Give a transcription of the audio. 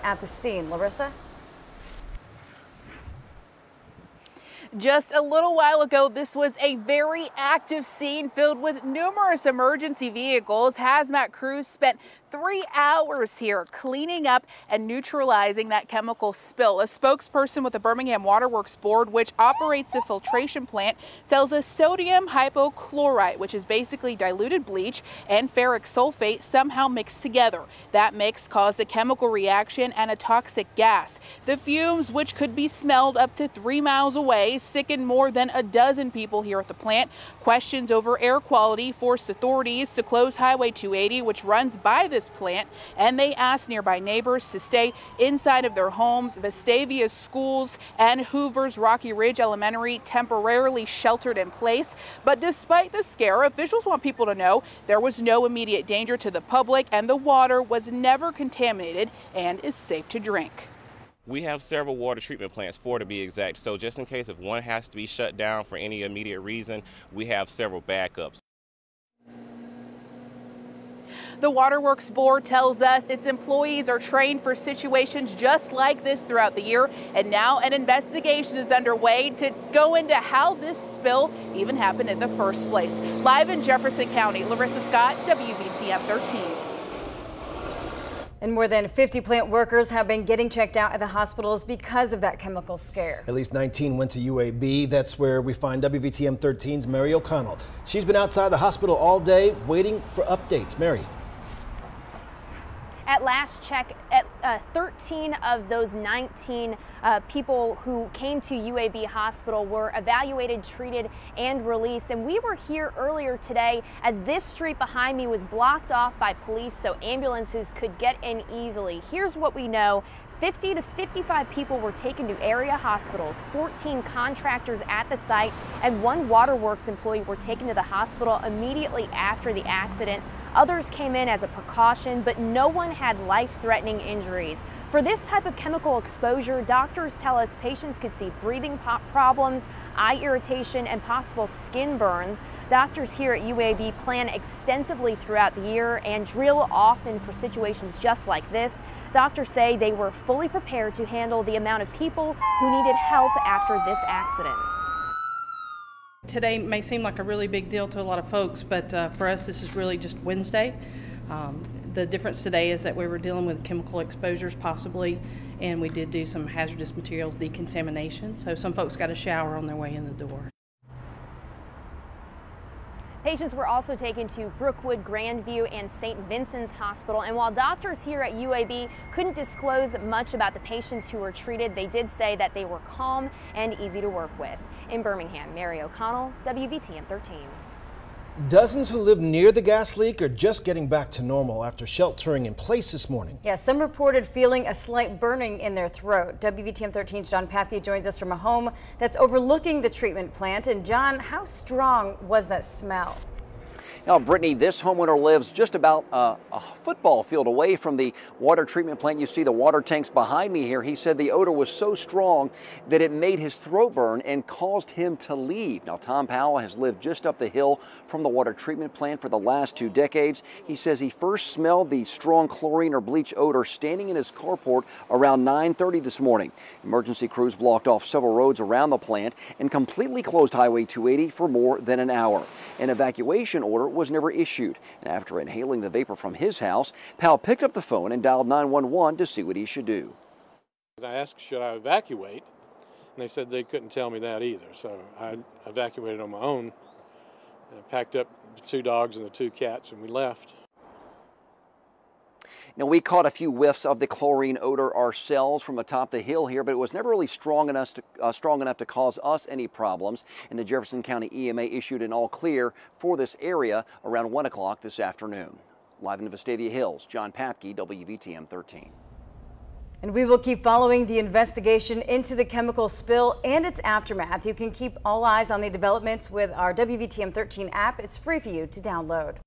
at the scene. Larissa? Just a little while ago, this was a very active scene filled with numerous emergency vehicles. Hazmat crews spent 3 hours here cleaning up and neutralizing that chemical spill. A spokesperson with the Birmingham Water Works Board, which operates the filtration plant, tells us sodium hypochlorite, which is basically diluted bleach, and ferric sulfate somehow mixed together. That mix caused a chemical reaction and a toxic gas. The fumes, which could be smelled up to 3 miles away, sickened more than a dozen people here at the plant. Questions over air quality forced authorities to close Highway 280, which runs by this plant, and they asked nearby neighbors to stay inside of their homes. Vestavia's schools and Hoover's Rocky Ridge Elementary temporarily sheltered in place. But despite the scare, officials want people to know there was no immediate danger to the public and the water was never contaminated and is safe to drink. We have several water treatment plants, 4 to be exact, so just in case if one has to be shut down for any immediate reason, we have several backups. The Waterworks Board tells us its employees are trained for situations just like this throughout the year, and now an investigation is underway to go into how this spill even happened in the first place. Live in Jefferson County, Larissa Scott, WVTM 13. And more than 50 plant workers have been getting checked out at the hospitals because of that chemical scare. At least 19 went to UAB. That's where we find WVTM 13's Mary O'Connell. She's been outside the hospital all day waiting for updates. Mary. At last check, 13 of those 19 people who came to UAB Hospital were evaluated, treated, and released. And we were here earlier today as this street behind me was blocked off by police so ambulances could get in easily. Here's what we know. 50 to 55 people were taken to area hospitals, 14 contractors at the site, and 1 Waterworks employee were taken to the hospital immediately after the accident. Others came in as a precaution, but no one had life-threatening injuries. For this type of chemical exposure, doctors tell us patients could see breathing problems, eye irritation, and possible skin burns. Doctors here at UAB plan extensively throughout the year and drill often for situations just like this. Doctors say they were fully prepared to handle the amount of people who needed help after this accident. Today may seem like a really big deal to a lot of folks, but for us this is really just Wednesday. The difference today is that we were dealing with chemical exposures possibly, and we did do some hazardous materials decontamination, so some folks got a shower on their way in the door. Patients were also taken to Brookwood, Grandview, and St. Vincent's Hospital. And while doctors here at UAB couldn't disclose much about the patients who were treated, they did say that they were calm and easy to work with. In Birmingham, Mary O'Connell, WVTM 13. Dozens who live near the gas leak are just getting back to normal after sheltering in place this morning. Yeah, some reported feeling a slight burning in their throat. WVTM 13's John Papke joins us from a home that's overlooking the treatment plant. And John, how strong was that smell? Now, Brittany, this homeowner lives just about a football field away from the water treatment plant. You see the water tanks behind me here. He said the odor was so strong that it made his throat burn and caused him to leave. Now, Tom Powell has lived just up the hill from the water treatment plant for the last 2 decades. He says he first smelled the strong chlorine or bleach odor standing in his carport around 9:30 this morning. Emergency crews blocked off several roads around the plant and completely closed Highway 280 for more than an hour. An evacuation order was never issued. And after inhaling the vapor from his house, Powell picked up the phone and dialed 911 to see what he should do. I asked, should I evacuate? And they said they couldn't tell me that either. So I evacuated on my own, packed up the 2 dogs and the 2 cats, and we left. Now, we caught a few whiffs of the chlorine odor ourselves from atop the hill here, but it was never really strong enough to cause us any problems. And the Jefferson County EMA issued an all clear for this area around 1 o'clock this afternoon. Live in the Vestavia Hills, John Papke, WVTM 13. And we will keep following the investigation into the chemical spill and its aftermath. You can keep all eyes on the developments with our WVTM 13 app. It's free for you to download.